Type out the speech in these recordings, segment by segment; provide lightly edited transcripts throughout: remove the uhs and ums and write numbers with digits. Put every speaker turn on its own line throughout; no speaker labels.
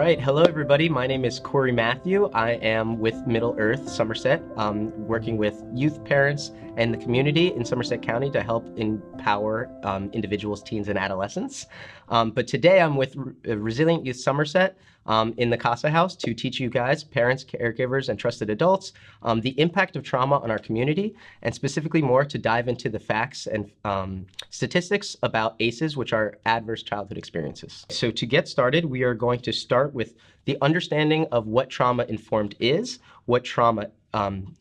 right, hello everybody. My name is Cory Matthews. I am with Middle Earth, Somerset, working with youth, parents, and the community in Somerset County to help empower individuals, teens, and adolescents. But today I'm with Resilient Youth Somerset in the Casa House to teach you guys, parents, caregivers, and trusted adults, the impact of trauma on our community, and specifically more to dive into the facts and statistics about ACEs, which are adverse childhood experiences. So to get started, we are going to start with the understanding of what trauma-informed is, what trauma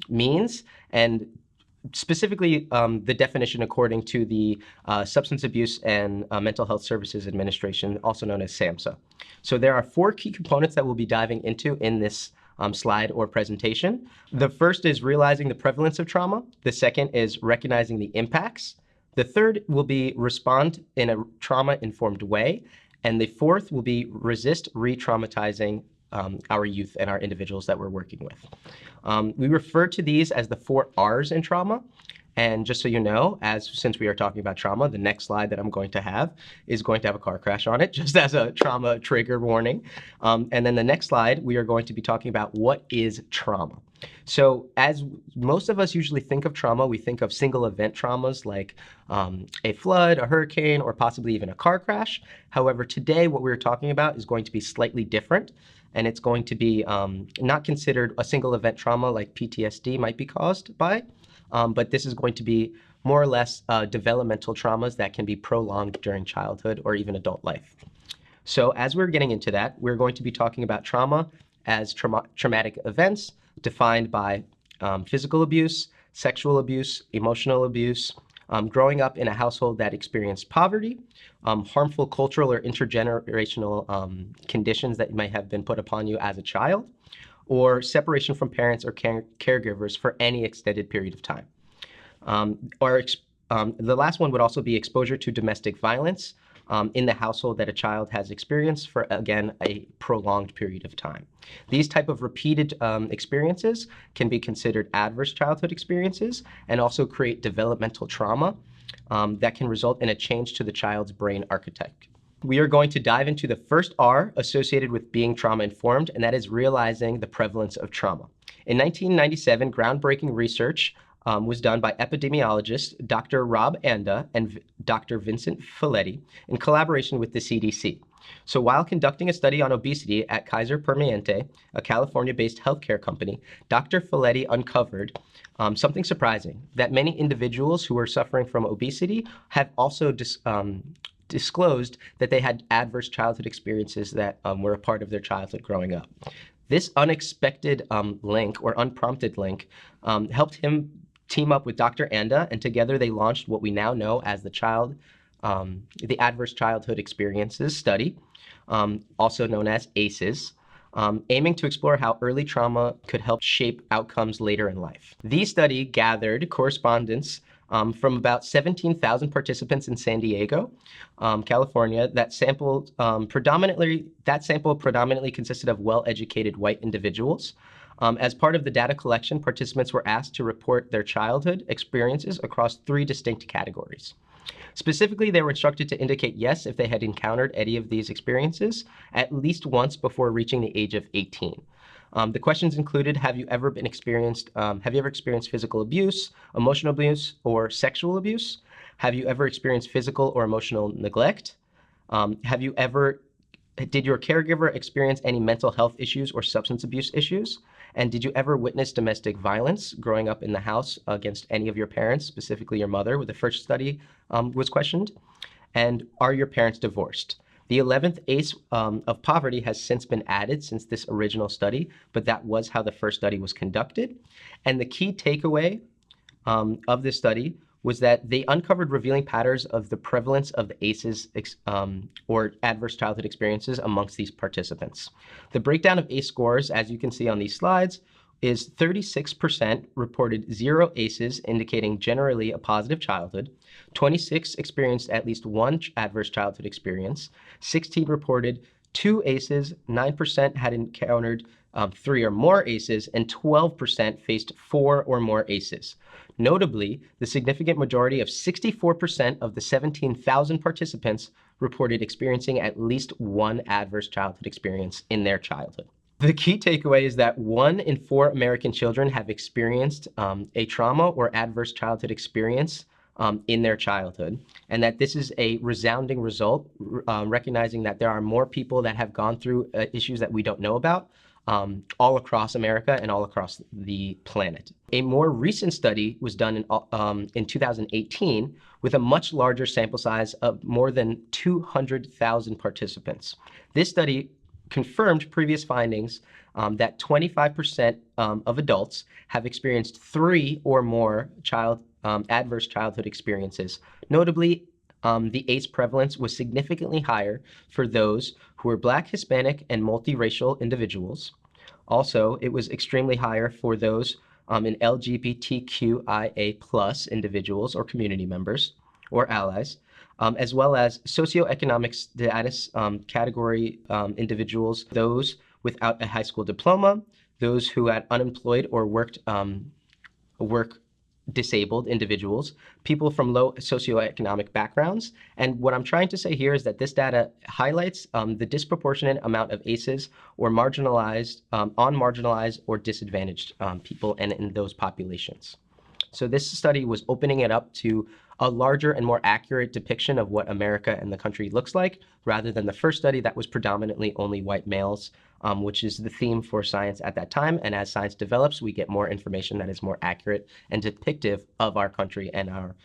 means, and specifically the definition according to the Substance Abuse and Mental Health Services Administration, also known as SAMHSA. So there are 4 key components that we'll be diving into in this slide or presentation. The first is realizing the prevalence of trauma. The second is recognizing the impacts. The third will be respond in a trauma-informed way. And the fourth will be resist re-traumatizing our youth and our individuals that we're working with. We refer to these as the 4 R's in trauma. And just so you know, since we are talking about trauma, the next slide that I'm going to have is going to have a car crash on it, just as a trauma trigger warning. And then the next slide, we are going to be talking about what is trauma. So as most of us usually think of trauma, we think of single event traumas like a flood, a hurricane, or possibly even a car crash. However, today what we're talking about is going to be slightly different. And it's going to be not considered a single event trauma like PTSD might be caused by, but this is going to be more or less developmental traumas that can be prolonged during childhood or even adult life. So as we're getting into that, we're going to be talking about trauma as traumatic events defined by physical abuse, sexual abuse, emotional abuse, growing up in a household that experienced poverty, harmful cultural or intergenerational conditions that might have been put upon you as a child, or separation from parents or caregivers for any extended period of time. The last one would also be exposure to domestic violence in the household that a child has experienced for, again, a prolonged period of time. These type of repeated experiences can be considered adverse childhood experiences and also create developmental trauma that can result in a change to the child's brain architecture. We are going to dive into the first R associated with being trauma-informed, and that is realizing the prevalence of trauma. In 1997, groundbreaking research was done by epidemiologist Dr. Rob Anda and Dr. Vincent Folletti in collaboration with the CDC. So while conducting a study on obesity at Kaiser Permanente, a California-based healthcare company, Dr. Folletti uncovered something surprising, that many individuals who are suffering from obesity have also disclosed that they had adverse childhood experiences that were a part of their childhood growing up. This unexpected link or unprompted link helped him team up with Dr. Anda, and together they launched what we now know as the Adverse Childhood Experiences Study, also known as ACEs, aiming to explore how early trauma could help shape outcomes later in life. The study gathered correspondence from about 17,000 participants in San Diego, California. That sample predominantly consisted of well-educated white individuals. As part of the data collection, participants were asked to report their childhood experiences across 3 distinct categories. Specifically, they were instructed to indicate yes if they had encountered any of these experiences at least once before reaching the age of 18. The questions included, have you ever experienced physical abuse, emotional abuse, or sexual abuse? Have you ever experienced physical or emotional neglect? Did your caregiver experience any mental health issues or substance abuse issues? And did you ever witness domestic violence growing up in the house against any of your parents, specifically your mother, where the first study was questioned? And are your parents divorced? The 11th ACE of poverty has since been added since this original study, but that was how the first study was conducted. And the key takeaway of this study was that they uncovered revealing patterns of the prevalence of the ACEs or adverse childhood experiences amongst these participants. The breakdown of ACE scores, as you can see on these slides, is 36% reported 0 ACEs, indicating generally a positive childhood. 26 experienced at least one adverse childhood experience. 16 reported 2 ACEs, 9% had encountered 3 or more ACEs, and 12% faced 4 or more ACEs. Notably, the significant majority of 64% of the 17,000 participants reported experiencing at least one adverse childhood experience in their childhood. The key takeaway is that 1 in 4 American children have experienced a trauma or adverse childhood experience in their childhood, and that this is a resounding result, recognizing that there are more people that have gone through issues that we don't know about all across America and all across the planet. A more recent study was done in 2018 with a much larger sample size of more than 200,000 participants. This study confirmed previous findings that 25% of adults have experienced 3 or more adverse childhood experiences. Notably, the ACE prevalence was significantly higher for those who were Black, Hispanic, and multiracial individuals. Also, it was extremely higher for those in LGBTQIA+ individuals or community members or allies, as well as socioeconomic status category individuals, those without a high school diploma, those who had unemployed or work disabled individuals, people from low socioeconomic backgrounds. And what I'm trying to say here is that this data highlights the disproportionate amount of ACEs or marginalized or disadvantaged people and in those populations. So this study was opening it up to a larger and more accurate depiction of what America and the country looks like, rather than the first study that was predominantly only white males, which is the theme for science at that time. And as science develops, we get more information that is more accurate and depictive of our country and our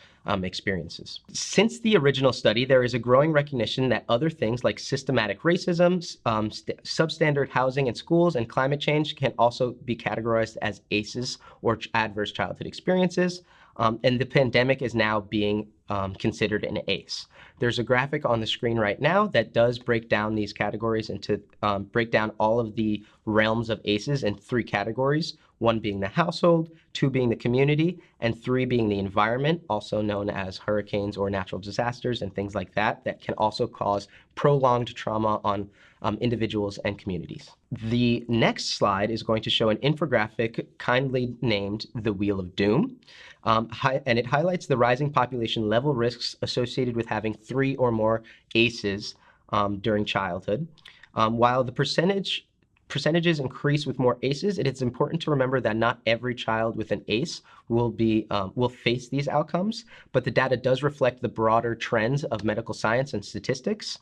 experiences. Since the original study, there is a growing recognition that other things like systematic racism, substandard housing in schools, and climate change can also be categorized as ACEs or adverse childhood experiences. And the pandemic is now being considered an ACE. There's a graphic on the screen right now that does break down these categories into break down all of the realms of ACEs in 3 categories, 1 being the household, 2 being the community, and 3 being the environment, also known as hurricanes or natural disasters and things like that, that can also cause prolonged trauma on individuals and communities. The next slide is going to show an infographic kindly named The Wheel of Doom, and it highlights the rising population level risks associated with having 3 or more ACEs during childhood. While the percentages increase with more ACEs, it is important to remember that not every child with an ACE will face these outcomes, but the data does reflect the broader trends of medical science and statistics,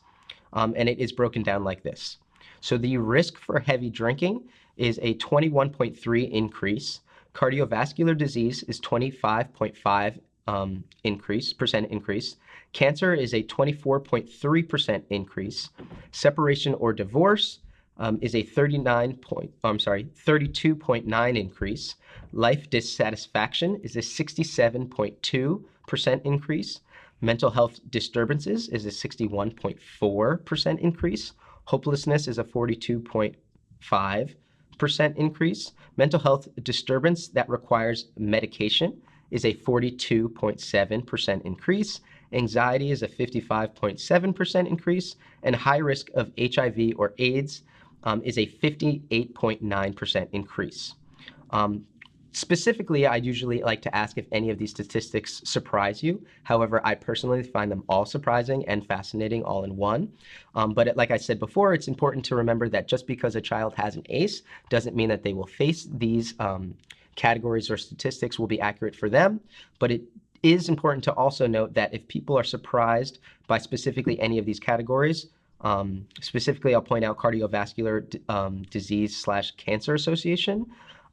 and it is broken down like this. So the risk for heavy drinking is a 21.3 increase. Cardiovascular disease is 25.5% increase. Cancer is a 24.3% increase. Separation or divorce is a 32.9 increase. Life dissatisfaction is a 67.2% increase. Mental health disturbances is a 61.4% increase. Hopelessness is a 42.5% increase. Mental health disturbance that requires medication is a 42.7% increase. Anxiety is a 55.7% increase. And high risk of HIV or AIDS is a 58.9% increase. Specifically, I'd usually like to ask if any of these statistics surprise you. However, I personally find them all surprising and fascinating all in one. But like I said before, it's important to remember that just because a child has an ACE doesn't mean that they will face these categories or statistics will be accurate for them. But it is important to also note that if people are surprised by specifically any of these categories, specifically I'll point out cardiovascular disease/cancer association,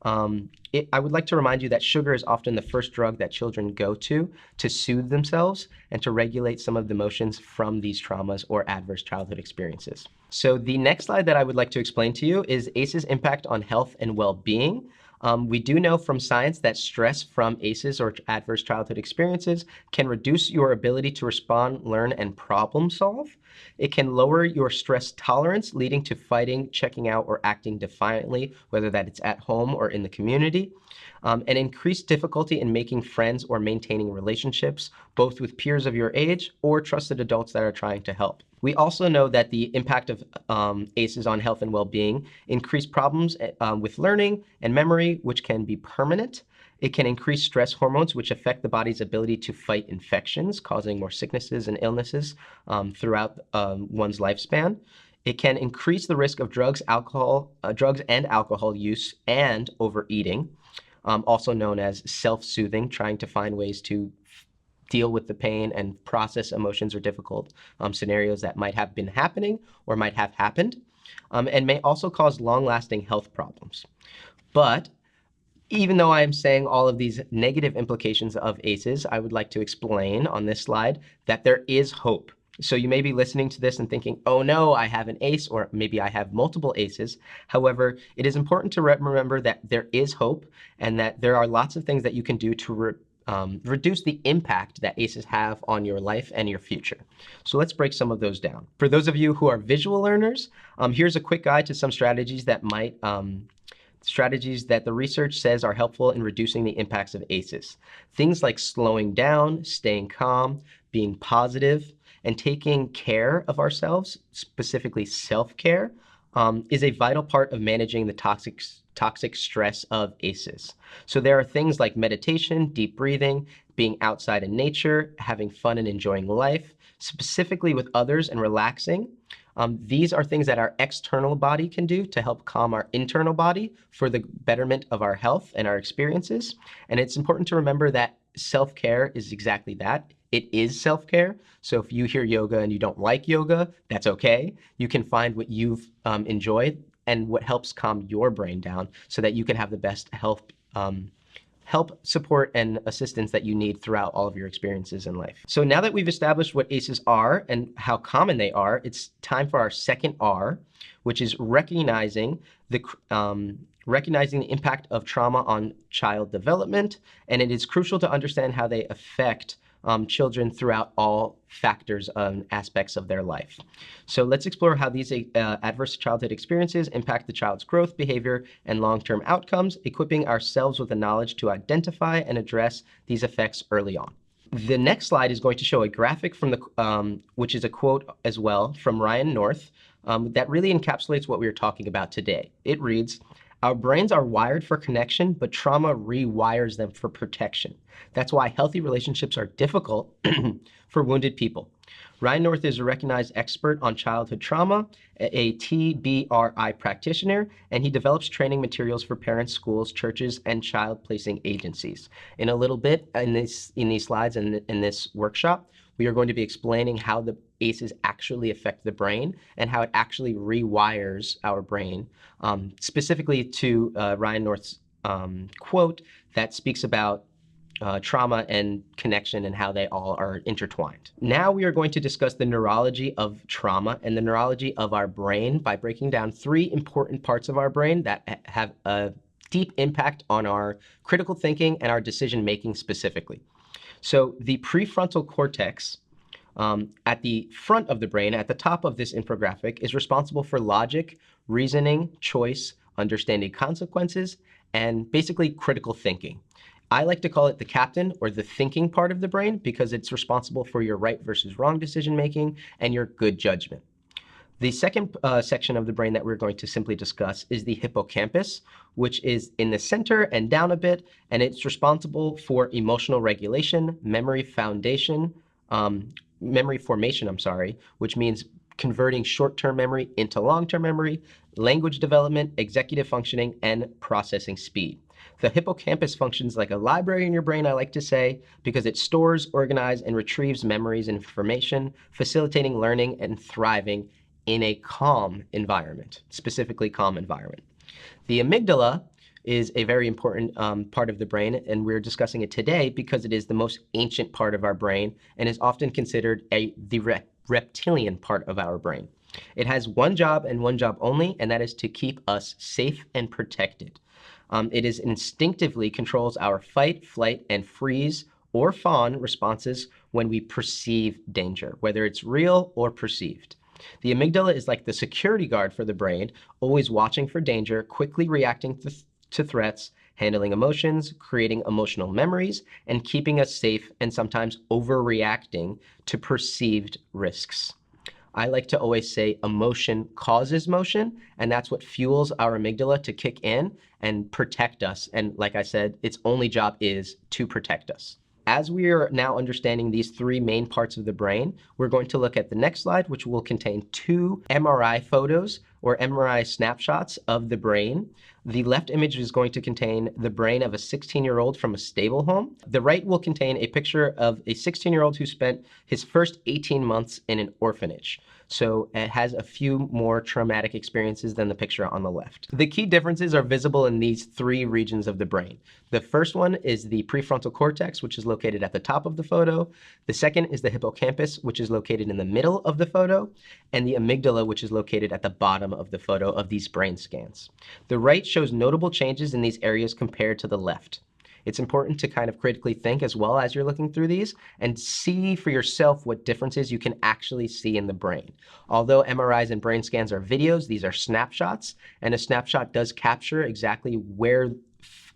I would like to remind you that sugar is often the first drug that children go to soothe themselves and to regulate some of the emotions from these traumas or adverse childhood experiences. So the next slide that I would like to explain to you is ACE's impact on health and well-being. We do know from science that stress from ACEs or adverse childhood experiences can reduce your ability to respond, learn, and problem solve. It can lower your stress tolerance, leading to fighting, checking out, or acting defiantly, whether that it's at home or in the community. and increased difficulty in making friends or maintaining relationships, both with peers of your age or trusted adults that are trying to help. We also know that the impact of ACEs on health and well-being increase problems with learning and memory, which can be permanent. It can increase stress hormones, which affect the body's ability to fight infections, causing more sicknesses and illnesses throughout one's lifespan. It can increase the risk of drugs and alcohol use and overeating, also known as self-soothing, trying to find ways to deal with the pain and process emotions or difficult scenarios that might have been happening or might have happened, and may also cause long-lasting health problems. But even though I am saying all of these negative implications of ACEs, I would like to explain on this slide that there is hope. So you may be listening to this and thinking, oh no, I have an ACE, or maybe I have multiple ACEs. However, it is important to remember that there is hope and that there are lots of things that you can do to reduce the impact that ACEs have on your life and your future. So let's break some of those down. For those of you who are visual learners, here's a quick guide to some strategies that the research says are helpful in reducing the impacts of ACEs. Things like slowing down, staying calm, being positive, and taking care of ourselves, specifically self-care, is a vital part of managing the toxic stress of ACEs. So there are things like meditation, deep breathing, being outside in nature, having fun and enjoying life, specifically with others and relaxing. These are things that our external body can do to help calm our internal body for the betterment of our health and our experiences. And it's important to remember that self-care is exactly that. It is self-care. So if you hear yoga and you don't like yoga, that's okay. You can find what you've enjoyed and what helps calm your brain down so that you can have the best help, support, and assistance that you need throughout all of your experiences in life. So now that we've established what ACEs are and how common they are, it's time for our second R, which is recognizing the impact of trauma on child development. And it is crucial to understand how they affect children throughout all factors and aspects of their life. So let's explore how these adverse childhood experiences impact the child's growth, behavior, and long-term outcomes, equipping ourselves with the knowledge to identify and address these effects early on. The next slide is going to show a graphic from which is a quote as well from Ryan North that really encapsulates what we are talking about today. It reads, "Our brains are wired for connection, but trauma rewires them for protection. That's why healthy relationships are difficult for wounded people." Ryan North is a recognized expert on childhood trauma, a TBRI practitioner, and he develops training materials for parents, schools, churches, and child-placing agencies. In a little bit in these slides and in this workshop, we are going to be explaining how the ACEs actually affect the brain and how it actually rewires our brain, specifically to Ryan North's quote that speaks about trauma and connection and how they all are intertwined. Now we are going to discuss the neurology of trauma and the neurology of our brain by breaking down three important parts of our brain that have a deep impact on our critical thinking and our decision-making specifically. So the prefrontal cortex at the front of the brain, at the top of this infographic, is responsible for logic, reasoning, choice, understanding consequences, and basically critical thinking. I like to call it the captain or the thinking part of the brain because it's responsible for your right versus wrong decision making and your good judgment. The second section of the brain that we're going to simply discuss is the hippocampus, which is in the center and down a bit, and it's responsible for emotional regulation, memory formation, which means converting short-term memory into long-term memory, language development, executive functioning, and processing speed. The hippocampus functions like a library in your brain, I like to say, because it stores, organizes, and retrieves memories and information, facilitating learning and thriving in a calm environment, specifically calm environment. The amygdala is a very important part of the brain, and we're discussing it today because it is the most ancient part of our brain and is often considered the reptilian part of our brain. It has one job and one job only, and that is to keep us safe and protected. It is instinctively controls our fight, flight, and freeze or fawn responses when we perceive danger, whether it's real or perceived. The amygdala is like the security guard for the brain, always watching for danger, quickly reacting to threats, handling emotions, creating emotional memories, and keeping us safe and sometimes overreacting to perceived risks. I like to always say emotion causes motion, and that's what fuels our amygdala to kick in and protect us. And like I said, its only job is to protect us. As we are now understanding these three main parts of the brain, we're going to look at the next slide, which will contain two MRI photos or MRI snapshots of the brain. The left image is going to contain the brain of a 16-year-old from a stable home. The right will contain a picture of a 16-year-old who spent his first 18 months in an orphanage. So it has a few more traumatic experiences than the picture on the left. The key differences are visible in these three regions of the brain. The first one is the prefrontal cortex, which is located at the top of the photo. The second is the hippocampus, which is located in the middle of the photo, and the amygdala, which is located at the bottom of the photo of these brain scans. The right shows notable changes in these areas compared to the left. It's important to kind of critically think as well as you're looking through these and see for yourself what differences you can actually see in the brain. Although MRIs and brain scans are videos, these are snapshots, and a snapshot does capture exactly where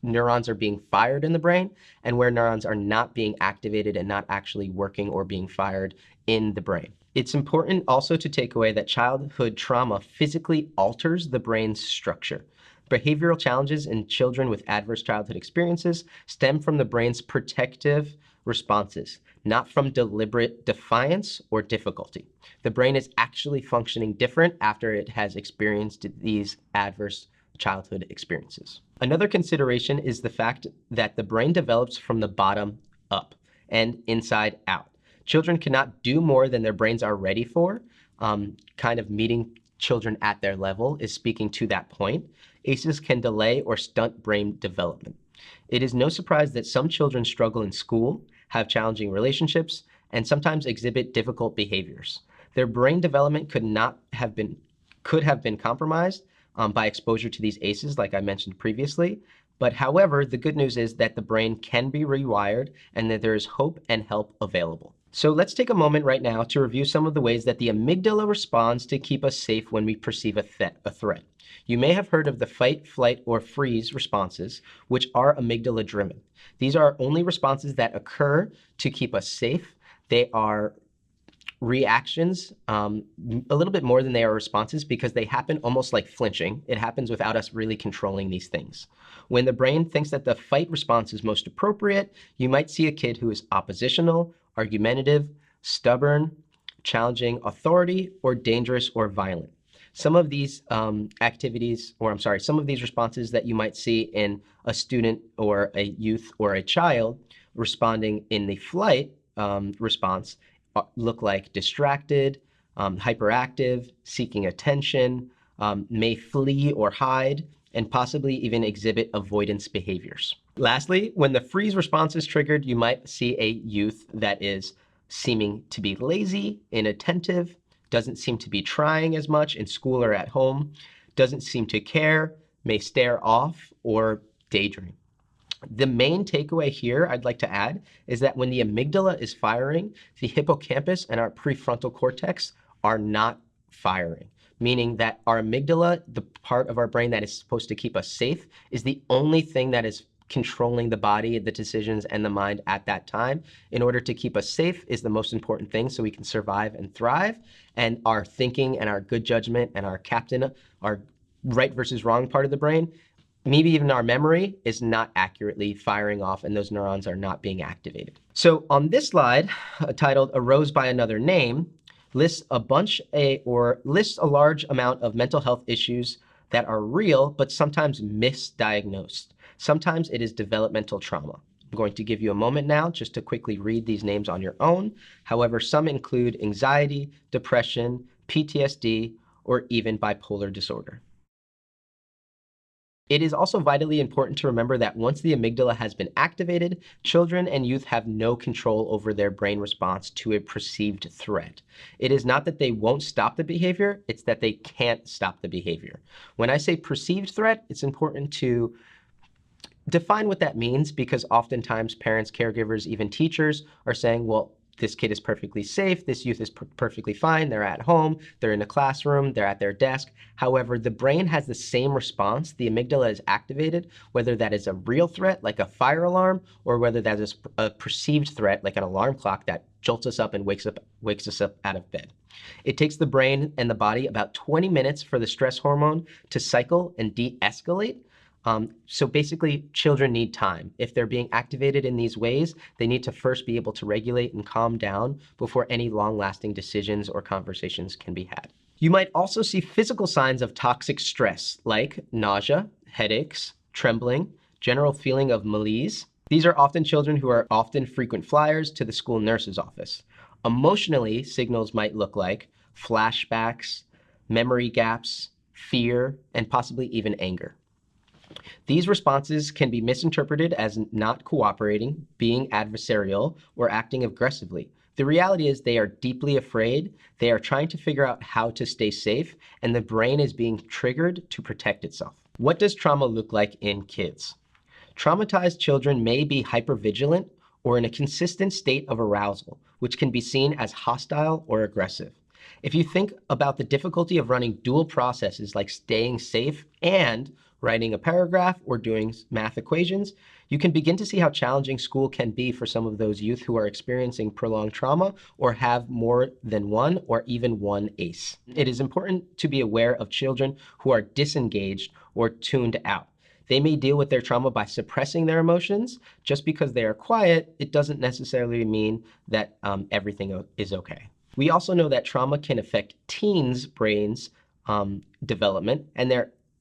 neurons are being fired in the brain and where neurons are not being activated and not actually working or being fired in the brain. It's important also to take away that childhood trauma physically alters the brain's structure. Behavioral challenges in children with adverse childhood experiences stem from the brain's protective responses, not from deliberate defiance or difficulty. The brain is actually functioning different after it has experienced these adverse childhood experiences. Another consideration is the fact that the brain develops from the bottom up and inside out. Children cannot do more than their brains are ready for. Kind of meeting children at their level is speaking to that point. ACEs can delay or stunt brain development. It is no surprise that some children struggle in school, have challenging relationships, and sometimes exhibit difficult behaviors. Their brain development could have been compromised by exposure to these ACEs, like I mentioned previously. But however, the good news is that the brain can be rewired and that there is hope and help available. So let's take a moment right now to review some of the ways that the amygdala responds to keep us safe when we perceive a threat. You may have heard of the fight, flight, or freeze responses, which are amygdala driven. These are only responses that occur to keep us safe. They are reactions a little bit more than they are responses because they happen almost like flinching. It happens without us really controlling these things. When the brain thinks that the fight response is most appropriate, you might see a kid who is oppositional, argumentative, stubborn, challenging authority, or dangerous or violent. Some of these some of these responses that you might see in a student or a youth or a child responding in the flight response look like distracted, hyperactive, seeking attention, may flee or hide, and possibly even exhibit avoidance behaviors. Lastly, when the freeze response is triggered, you might see a youth that is seeming to be lazy, inattentive, doesn't seem to be trying as much in school or at home, doesn't seem to care, may stare off, or daydream. The main takeaway here I'd like to add is that when the amygdala is firing, the hippocampus and our prefrontal cortex are not firing, meaning that our amygdala, the part of our brain that is supposed to keep us safe, is the only thing that is controlling the body, the decisions, and the mind at that time. In order to keep us safe is the most important thing so we can survive and thrive. And our thinking and our good judgment and our captain, our right versus wrong part of the brain, maybe even our memory, is not accurately firing off and those neurons are not being activated. So on this slide, titled "A Rose by Another Name," lists a large amount of mental health issues that are real, but sometimes misdiagnosed. Sometimes it is developmental trauma. I'm going to give you a moment now just to quickly read these names on your own. However, some include anxiety, depression, PTSD, or even bipolar disorder. It is also vitally important to remember that once the amygdala has been activated, children and youth have no control over their brain response to a perceived threat. It is not that they won't stop the behavior, it's that they can't stop the behavior. When I say perceived threat, it's important to define what that means, because oftentimes parents, caregivers, even teachers are saying, well, this kid is perfectly safe, this youth is perfectly fine, they're at home, they're in a classroom, they're at their desk. However, the brain has the same response. The amygdala is activated, whether that is a real threat like a fire alarm, or whether that is a perceived threat like an alarm clock that jolts us up and wakes us up out of bed. It takes the brain and the body about 20 minutes for the stress hormone to cycle and de-escalate. So basically, children need time. If they're being activated in these ways, they need to first be able to regulate and calm down before any long-lasting decisions or conversations can be had. You might also see physical signs of toxic stress, like nausea, headaches, trembling, general feeling of malaise. These are often children who are often frequent flyers to the school nurse's office. Emotionally, signals might look like flashbacks, memory gaps, fear, and possibly even anger. These responses can be misinterpreted as not cooperating, being adversarial, or acting aggressively. The reality is they are deeply afraid, they are trying to figure out how to stay safe, and the brain is being triggered to protect itself. What does trauma look like in kids? Traumatized children may be hypervigilant or in a consistent state of arousal, which can be seen as hostile or aggressive. If you think about the difficulty of running dual processes like staying safe and writing a paragraph or doing math equations, you can begin to see how challenging school can be for some of those youth who are experiencing prolonged trauma or have more than one or even one ACE. It is important to be aware of children who are disengaged or tuned out. They may deal with their trauma by suppressing their emotions. Just because they are quiet, it doesn't necessarily mean that everything is okay. We also know that trauma can affect teens' brains' development and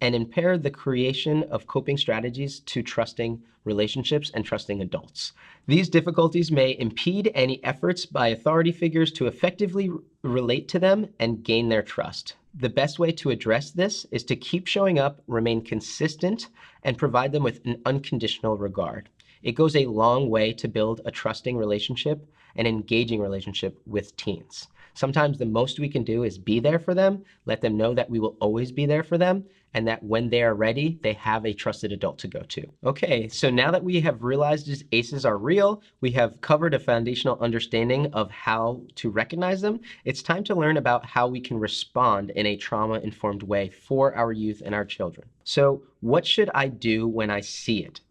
impair the creation of coping strategies to trusting relationships and trusting adults. These difficulties may impede any efforts by authority figures to effectively relate to them and gain their trust. The best way to address this is to keep showing up, remain consistent, and provide them with an unconditional regard. It goes a long way to build a trusting relationship, an engaging relationship with teens. Sometimes the most we can do is be there for them, let them know that we will always be there for them, and that when they are ready, they have a trusted adult to go to. Okay, so now that we have realized these ACEs are real, we have covered a foundational understanding of how to recognize them, it's time to learn about how we can respond in a trauma-informed way for our youth and our children. So what should I do when I see it?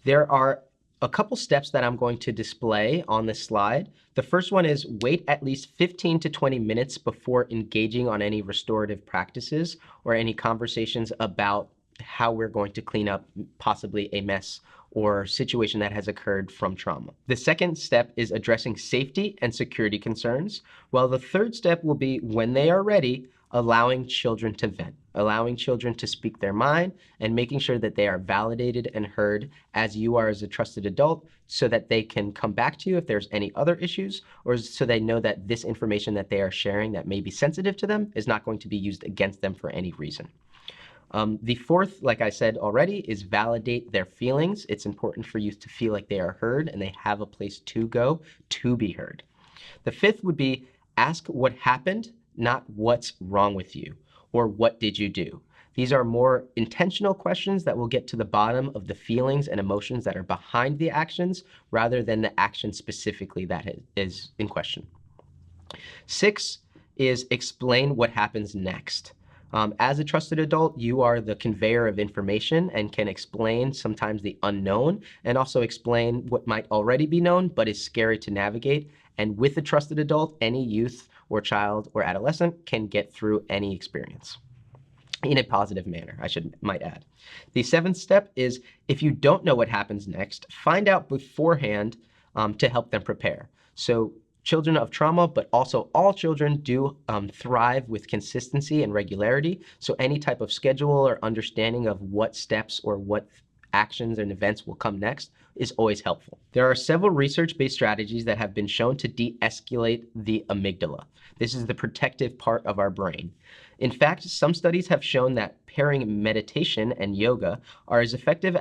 There are a couple steps that I'm going to display on this slide. The first one is wait at least 15 to 20 minutes before engaging on any restorative practices or any conversations about how we're going to clean up possibly a mess or situation that has occurred from trauma. The second step is addressing safety and security concerns, while the third step will be, when they are ready, allowing children to vent, allowing children to speak their mind, and making sure that they are validated and heard as you are as a trusted adult, so that they can come back to you if there's any other issues, or so they know that this information that they are sharing that may be sensitive to them is not going to be used against them for any reason. The fourth, like I said already, is validate their feelings. It's important for youth to feel like they are heard and they have a place to go to be heard. The fifth would be ask what happened, not what's wrong with you, or what did you do? These are more intentional questions that will get to the bottom of the feelings and emotions that are behind the actions, rather than the action specifically that is in question. 6 is explain what happens next. As a trusted adult, you are the conveyor of information and can explain sometimes the unknown, and also explain what might already be known but is scary to navigate. And with a trusted adult, any youth or child or adolescent can get through any experience in a positive manner, might add. The 7th step is, if you don't know what happens next, find out beforehand to help them prepare. So children of trauma, but also all children, do thrive with consistency and regularity. So any type of schedule or understanding of what steps or what actions and events will come next is always helpful. There are several research-based strategies that have been shown to de-escalate the amygdala. This is the protective part of our brain. In fact, some studies have shown that pairing meditation and yoga are as effective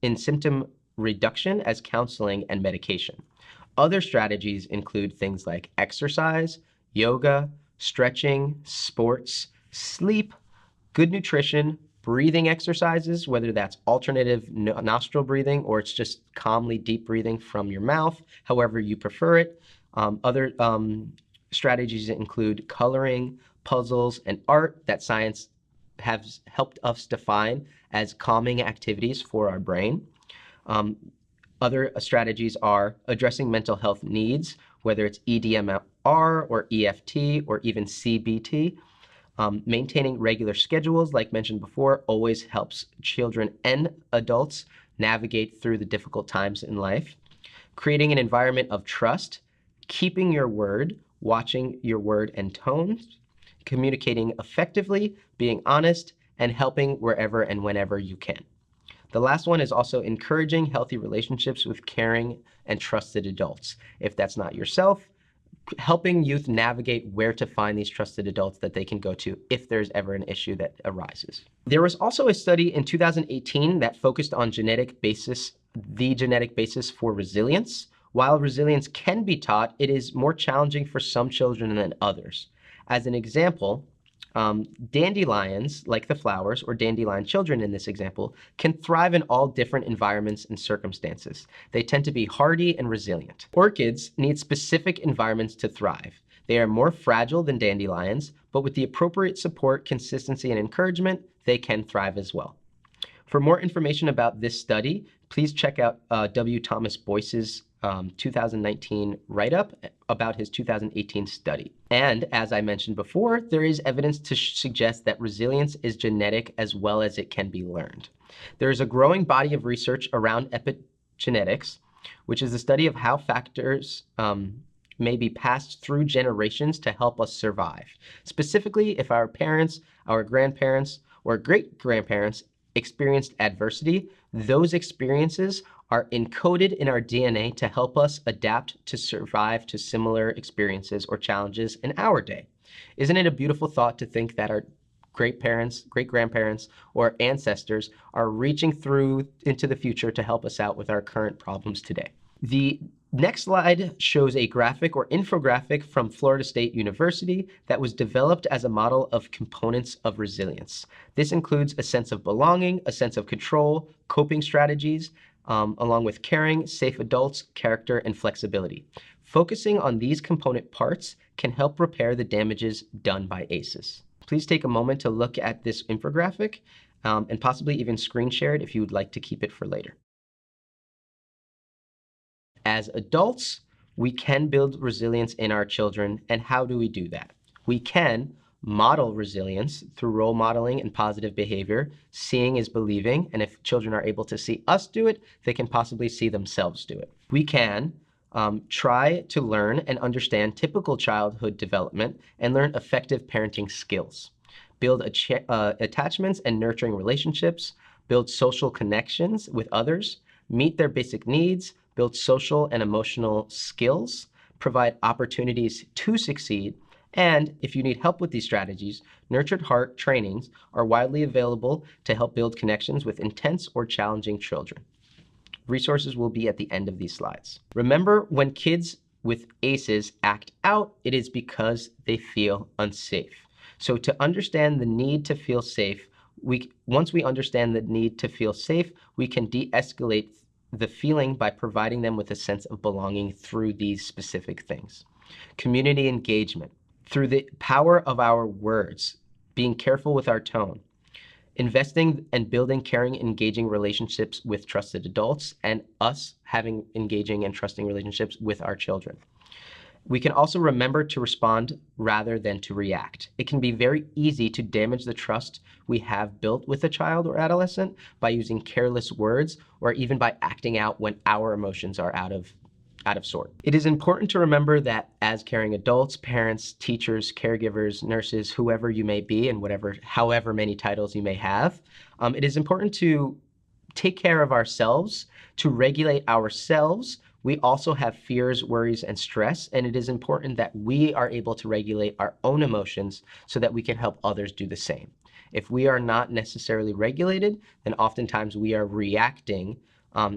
in symptom reduction as counseling and medication. Other strategies include things like exercise, yoga, stretching, sports, sleep, good nutrition, breathing exercises, whether that's alternative nostril breathing or it's just calmly deep breathing from your mouth, however you prefer it, Other strategies include coloring, puzzles, and art that science has helped us define as calming activities for our brain. Other strategies are addressing mental health needs, whether it's EDMR or EFT or even CBT. Maintaining regular schedules, like mentioned before, always helps children and adults navigate through the difficult times in life. Creating an environment of trust, keeping your word, watching your word and tones, communicating effectively, being honest, and helping wherever and whenever you can. The last one is also encouraging healthy relationships with caring and trusted adults. If that's not yourself, helping youth navigate where to find these trusted adults that they can go to if there's ever an issue that arises. There was also a study in 2018 that focused on the genetic basis for resilience. While resilience can be taught, it is more challenging for some children than others. As an example, dandelions, like the flowers, or dandelion children in this example, can thrive in all different environments and circumstances. They tend to be hardy and resilient. Orchids need specific environments to thrive. They are more fragile than dandelions, but with the appropriate support, consistency, and encouragement, they can thrive as well. For more information about this study, please check out W. Thomas Boyce's 2019 write-up about his 2018 study. And as I mentioned before, there is evidence to suggest that resilience is genetic as well as it can be learned. There is a growing body of research around epigenetics, which is the study of how factors may be passed through generations to help us survive. Specifically, if our parents, our grandparents, or great-grandparents experienced adversity, those experiences are encoded in our DNA to help us adapt to survive to similar experiences or challenges in our day. Isn't it a beautiful thought to think that our great-parents, great-grandparents, or ancestors are reaching through into the future to help us out with our current problems today? The next slide shows a graphic or infographic from Florida State University that was developed as a model of components of resilience. This includes a sense of belonging, a sense of control, coping strategies, along with caring, safe adults, character, and flexibility. Focusing on these component parts can help repair the damages done by ACEs. Please take a moment to look at this infographic and possibly even screen share it if you would like to keep it for later. As adults, we can build resilience in our children, and how do we do that? We can model resilience through role modeling and positive behavior. Seeing is believing, and if children are able to see us do it, they can possibly see themselves do it. We can try to learn and understand typical childhood development and learn effective parenting skills. Build attachments and nurturing relationships, build social connections with others, meet their basic needs, build social and emotional skills, provide opportunities to succeed, and if you need help with these strategies, Nurtured Heart trainings are widely available to help build connections with intense or challenging children. Resources will be at the end of these slides. Remember, when kids with ACEs act out, it is because they feel unsafe. So to understand the need to feel safe, once we understand the need to feel safe, we can de-escalate the feeling by providing them with a sense of belonging through these specific things. Community engagement. Through the power of our words, being careful with our tone, investing and building caring, engaging relationships with trusted adults, and us having engaging and trusting relationships with our children. We can also remember to respond rather than to react. It can be very easy to damage the trust we have built with a child or adolescent by using careless words or even by acting out when our emotions are out of sort. It is important to remember that as caring adults, parents, teachers, caregivers, nurses, whoever you may be, and however many titles you may have, it is important to take care of ourselves, to regulate ourselves. We also have fears, worries, and stress, and it is important that we are able to regulate our own emotions so that we can help others do the same. If we are not necessarily regulated, then oftentimes we are reacting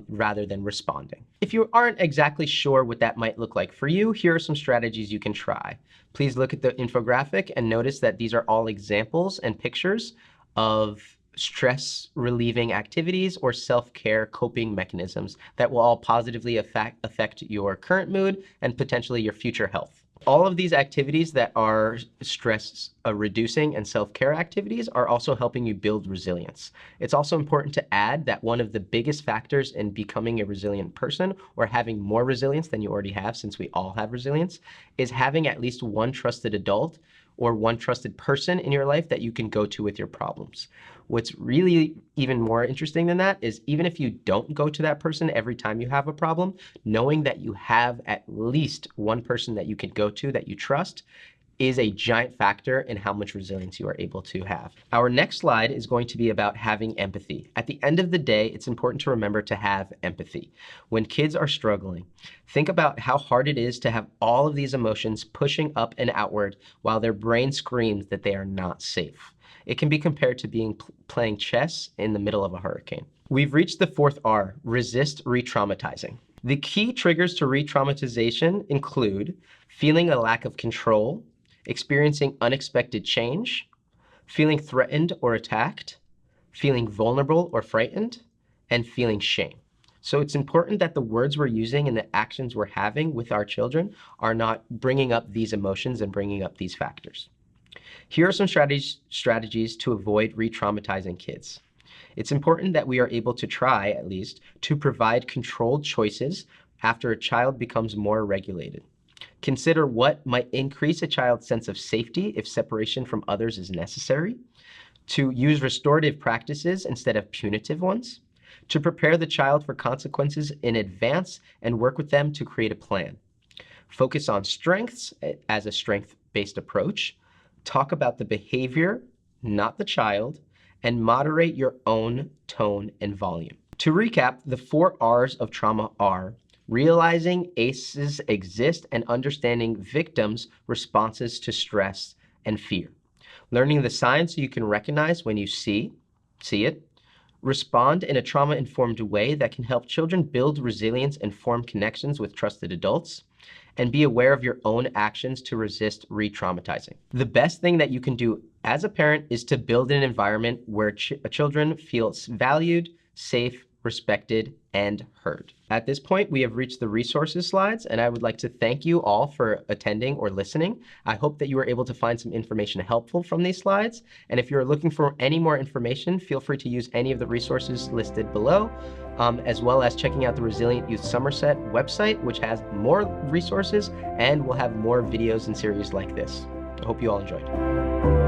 rather than responding. If you aren't exactly sure what that might look like for you, here are some strategies you can try. Please look at the infographic and notice that these are all examples and pictures of stress relieving activities, or self-care coping mechanisms that will all positively affect your current mood and potentially your future health. All of these activities that are stress reducing and self-care activities are also helping you build resilience. It's also important to add that one of the biggest factors in becoming a resilient person, or having more resilience than you already have, since we all have resilience, is having at least one trusted adult or one trusted person in your life that you can go to with your problems. What's really even more interesting than that is, even if you don't go to that person every time you have a problem, knowing that you have at least one person that you can go to that you trust is a giant factor in how much resilience you are able to have. Our next slide is going to be about having empathy. At the end of the day, it's important to remember to have empathy. When kids are struggling, think about how hard it is to have all of these emotions pushing up and outward while their brain screams that they are not safe. It can be compared to playing chess in the middle of a hurricane. We've reached the fourth R, resist re-traumatizing. The key triggers to re-traumatization include feeling a lack of control, experiencing unexpected change, feeling threatened or attacked, feeling vulnerable or frightened, and feeling shame. So it's important that the words we're using and the actions we're having with our children are not bringing up these emotions and bringing up these factors. Here are some strategies to avoid re-traumatizing kids. It's important that we are able to try, at least, to provide controlled choices after a child becomes more regulated. Consider what might increase a child's sense of safety if separation from others is necessary. To use restorative practices instead of punitive ones. To prepare the child for consequences in advance and work with them to create a plan. Focus on strengths as a strength-based approach. Talk about the behavior, not the child, and moderate your own tone and volume. To recap, the 4 R's of trauma are realizing ACEs exist and understanding victims' responses to stress and fear. Learning the signs so you can recognize when you see it. Respond in a trauma-informed way that can help children build resilience and form connections with trusted adults. And be aware of your own actions to resist re-traumatizing. The best thing that you can do as a parent is to build an environment where children feel valued, safe, respected, and heard. At this point, we have reached the resources slides, and I would like to thank you all for attending or listening. I hope that you were able to find some information helpful from these slides. And if you're looking for any more information, feel free to use any of the resources listed below, as well as checking out the Resilient Youth Somerset website, which has more resources and will have more videos and series like this. I hope you all enjoyed.